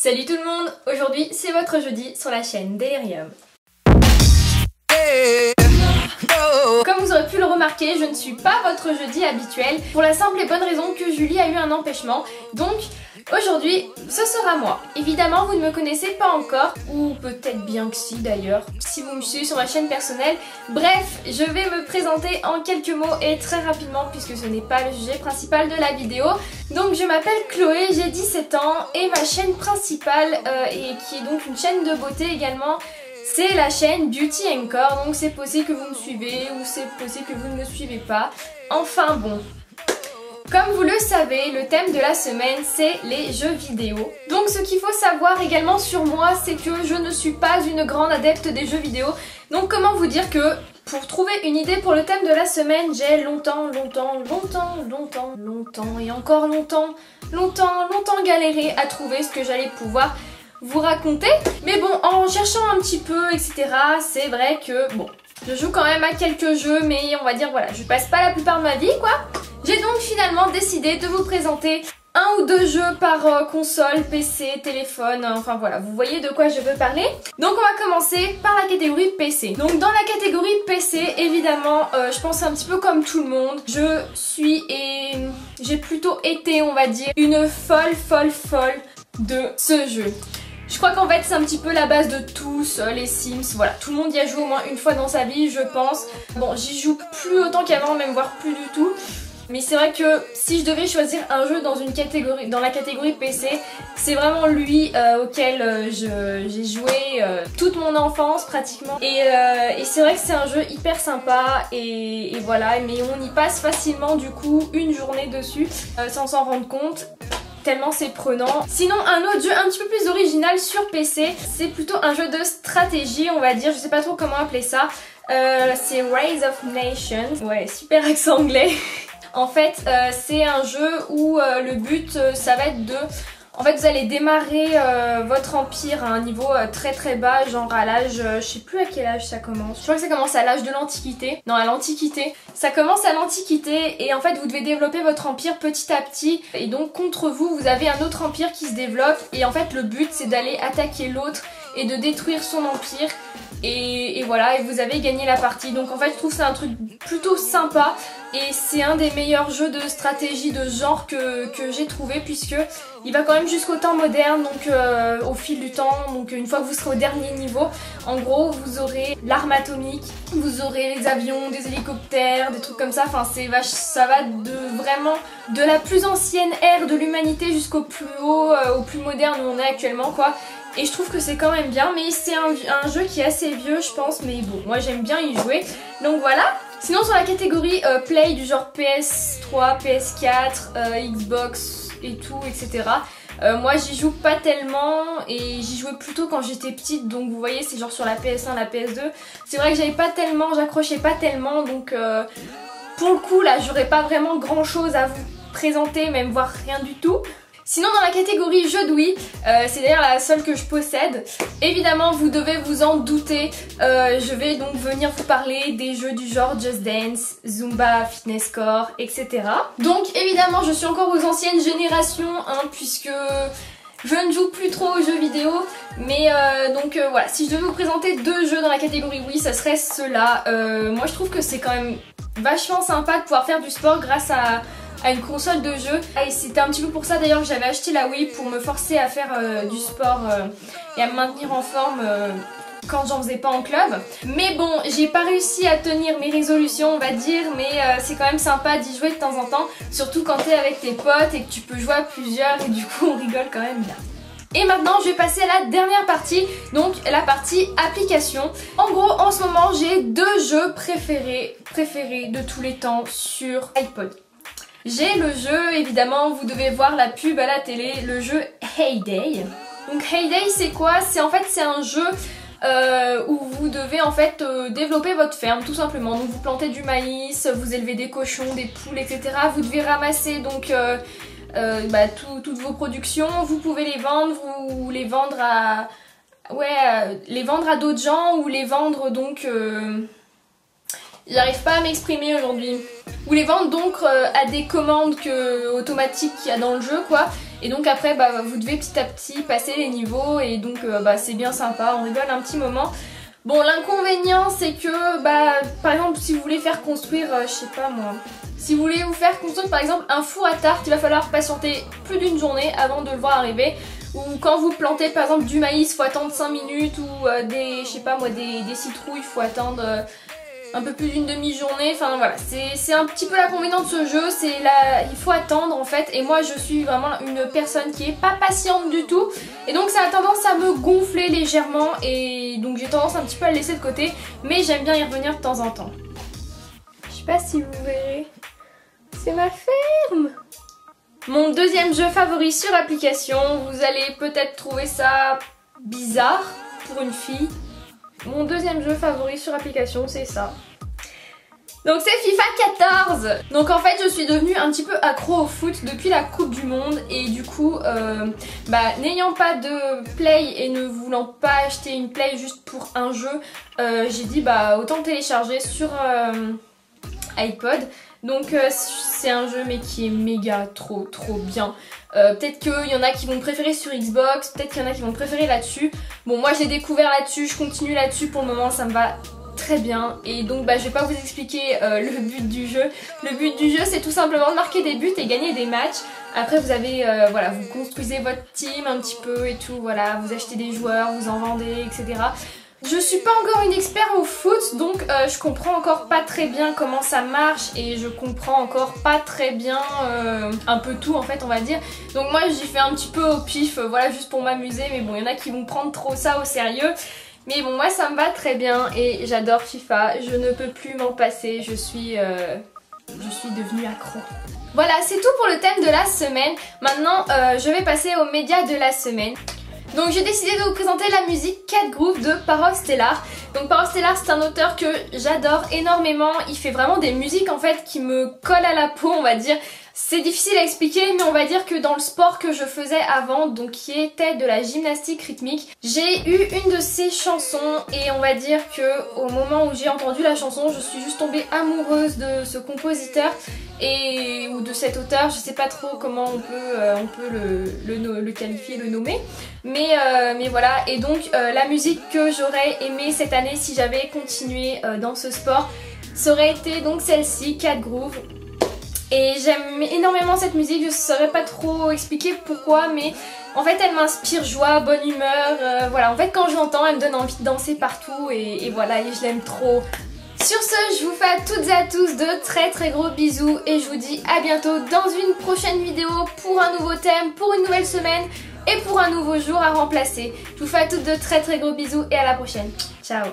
Salut tout le monde, aujourd'hui c'est votre jeudi sur la chaîne Delirium. Comme vous aurez pu le remarquer, je ne suis pas votre jeudi habituel pour la simple et bonne raison que Julie a eu un empêchement. Donc aujourd'hui, ce sera moi. Évidemment, vous ne me connaissez pas encore, ou peut-être bien que si d'ailleurs, si vous me suivez sur ma chaîne personnelle. Bref, je vais me présenter en quelques mots et très rapidement puisque ce n'est pas le sujet principal de la vidéo. Donc je m'appelle Chloé, j'ai 17 ans et ma chaîne principale, et qui est donc une chaîne de beauté également, c'est la chaîne Beauty & Core. Donc c'est possible que vous me suivez ou c'est possible que vous ne me suivez pas. Enfin bon. Comme vous le savez, le thème de la semaine c'est les jeux vidéo. Donc ce qu'il faut savoir également sur moi, c'est que je ne suis pas une grande adepte des jeux vidéo. Donc comment vous dire que pour trouver une idée pour le thème de la semaine, j'ai longtemps et encore longtemps galéré à trouver ce que j'allais pouvoir vous raconter. Mais bon, en cherchant un petit peu, etc., c'est vrai que bon, je joue quand même à quelques jeux, mais on va dire voilà, je passe pas la plupart de ma vie quoi. J'ai donc finalement décidé de vous présenter un ou deux jeux par console, PC, téléphone, enfin voilà, vous voyez de quoi je veux parler. Donc on va commencer par la catégorie PC. Donc dans la catégorie PC, évidemment, je pense un petit peu comme tout le monde, je suis et j'ai plutôt été, on va dire, une folle de ce jeu. Je crois qu'en fait c'est un petit peu la base de tous les Sims, voilà, tout le monde y a joué au moins une fois dans sa vie je pense. Bon, j'y joue plus autant qu'avant, même voire plus du tout. Mais c'est vrai que si je devais choisir un jeu dans une catégorie, dans la catégorie PC, c'est vraiment lui auquel j'ai joué toute mon enfance pratiquement. Et c'est vrai que c'est un jeu hyper sympa et voilà, mais on y passe facilement du coup une journée dessus sans s'en rendre compte. Tellement c'est prenant. Sinon un autre jeu un petit peu plus original sur PC, c'est plutôt un jeu de stratégie on va dire, je sais pas trop comment appeler ça. C'est Rise of Nations, ouais super accent anglais. En fait c'est un jeu où le but ça va être de... En fait vous allez démarrer votre empire à un niveau très bas, genre à l'âge, je sais plus à quel âge ça commence. Je crois que ça commence à l'âge de l'Antiquité. Non, à l'Antiquité. Ça commence à l'Antiquité et en fait vous devez développer votre empire petit à petit. Et donc contre vous, vous avez un autre empire qui se développe et en fait le but c'est d'aller attaquer l'autre et de détruire son empire. Et voilà, et vous avez gagné la partie. Donc en fait je trouve c'est un truc plutôt sympa et c'est un des meilleurs jeux de stratégie de genre que j'ai trouvé, puisque il va quand même jusqu'au temps moderne, donc au fil du temps. Donc une fois que vous serez au dernier niveau, en gros vous aurez l'arme atomique, vous aurez les avions, des hélicoptères, des trucs comme ça. Enfin ça va de vraiment de la plus ancienne ère de l'humanité jusqu'au plus haut, au plus moderne où on est actuellement quoi. Et je trouve que c'est quand même bien, mais c'est un jeu qui est assez vieux je pense, mais bon, moi j'aime bien y jouer, donc voilà. Sinon sur la catégorie Play du genre PS3, PS4, Xbox et tout, etc. Moi j'y joue pas tellement et j'y jouais plutôt quand j'étais petite, donc vous voyez c'est genre sur la PS1, la PS2. C'est vrai que j'accrochais pas tellement, donc pour le coup là j'aurais pas vraiment grand chose à vous présenter, même voire rien du tout. Sinon dans la catégorie jeux de Wii, c'est d'ailleurs la seule que je possède, évidemment vous devez vous en douter, je vais donc venir vous parler des jeux du genre Just Dance, Zumba, Fitness Core, etc. Donc évidemment je suis encore aux anciennes générations, hein, puisque je ne joue plus trop aux jeux vidéo, mais donc voilà, si je devais vous présenter deux jeux dans la catégorie Wii, ça serait ceux-là. Moi je trouve que c'est quand même vachement sympa de pouvoir faire du sport grâce à une console de jeu. Et c'était un petit peu pour ça d'ailleurs que j'avais acheté la Wii, pour me forcer à faire du sport et à me maintenir en forme quand j'en faisais pas en club. Mais bon, j'ai pas réussi à tenir mes résolutions on va dire, mais c'est quand même sympa d'y jouer de temps en temps, surtout quand t'es avec tes potes et que tu peux jouer à plusieurs et du coup on rigole quand même bien. Et maintenant je vais passer à la dernière partie, donc la partie application. En gros en ce moment j'ai deux jeux préférés de tous les temps sur iPod. J'ai le jeu, évidemment, vous devez voir la pub à la télé, le jeu Hay Day. Donc Hay Day c'est quoi? C'est en fait c'est un jeu où vous devez en fait développer votre ferme tout simplement. Donc vous plantez du maïs, vous élevez des cochons, des poules, etc. Vous devez ramasser donc toutes vos productions. Vous pouvez les vendre, ou les vendre à les vendre à d'autres gens, ou les vendre donc j'arrive pas à m'exprimer aujourd'hui. Ou les vendre donc à des commandes automatiques qu'il y a dans le jeu quoi. Et donc après vous devez petit à petit passer les niveaux et donc c'est bien sympa, on rigole un petit moment. Bon, l'inconvénient c'est que par exemple si vous voulez faire construire, je sais pas moi, si vous voulez vous faire construire par exemple un four à tarte, il va falloir patienter plus d'une journée avant de le voir arriver. Ou quand vous plantez par exemple du maïs, il faut attendre 5 minutes, ou je sais pas moi, des citrouilles, il faut attendre un peu plus d'une demi-journée. Enfin voilà, c'est un petit peu l'inconvénient de ce jeu, c'est là, il faut attendre en fait. Et moi je suis vraiment une personne qui est pas patiente du tout. Et donc ça a tendance à me gonfler légèrement. Et donc j'ai tendance un petit peu à le laisser de côté. Mais j'aime bien y revenir de temps en temps. Je sais pas si vous verrez. C'est ma ferme! Mon deuxième jeu favori sur application, vous allez peut-être trouver ça bizarre pour une fille. Mon deuxième jeu favori sur application, c'est ça. Donc c'est FIFA 14. Donc en fait je suis devenue un petit peu accro au foot depuis la Coupe du Monde. Et du coup n'ayant pas de Play et ne voulant pas acheter une Play juste pour un jeu, j'ai dit autant télécharger sur iPod. Donc c'est un jeu mais qui est méga trop bien. Peut-être qu'il y en a qui vont me préférer sur Xbox, peut-être qu'il y en a qui vont me préférer là-dessus. Bon, moi je l'ai découvert là-dessus, je continue là-dessus pour le moment, ça me va très bien. Et donc je vais pas vous expliquer le but du jeu. Le but du jeu c'est tout simplement de marquer des buts et gagner des matchs. Après vous avez, vous construisez votre team un petit peu et tout, voilà, vous achetez des joueurs, vous en vendez, etc. Je suis pas encore une experte au foot, donc je comprends encore pas très bien comment ça marche et je comprends encore pas très bien un peu tout en fait on va dire. Donc moi j'y fais un petit peu au pif, voilà, juste pour m'amuser, mais bon il y en a qui vont prendre trop ça au sérieux. Mais bon moi ça me va très bien et j'adore FIFA, je ne peux plus m'en passer, je suis devenue accro. Voilà, c'est tout pour le thème de la semaine. Maintenant je vais passer aux médias de la semaine. Donc j'ai décidé de vous présenter la musique Cat Groove de Parov Stelar. Donc Parov Stelar c'est un auteur que j'adore énormément, il fait vraiment des musiques en fait qui me collent à la peau on va dire. C'est difficile à expliquer mais on va dire que dans le sport que je faisais avant, donc qui était de la gymnastique rythmique, j'ai eu une de ses chansons et on va dire que au moment où j'ai entendu la chanson, je suis juste tombée amoureuse de ce compositeur ou de cet auteur, je sais pas trop comment on peut le qualifier, le nommer, mais voilà. Et donc la musique que j'aurais aimé cette année si j'avais continué dans ce sport, ça aurait été donc celle-ci, Cat Groove. Et j'aime énormément cette musique, je saurais pas trop expliquer pourquoi, mais en fait elle m'inspire joie, bonne humeur, voilà, en fait quand je l'entends elle me donne envie de danser partout et voilà, et je l'aime trop. Sur ce, je vous fais à toutes et à tous de très gros bisous et je vous dis à bientôt dans une prochaine vidéo pour un nouveau thème, pour une nouvelle semaine et pour un nouveau jour à remplacer. Je vous fais à toutes de très gros bisous et à la prochaine. Ciao.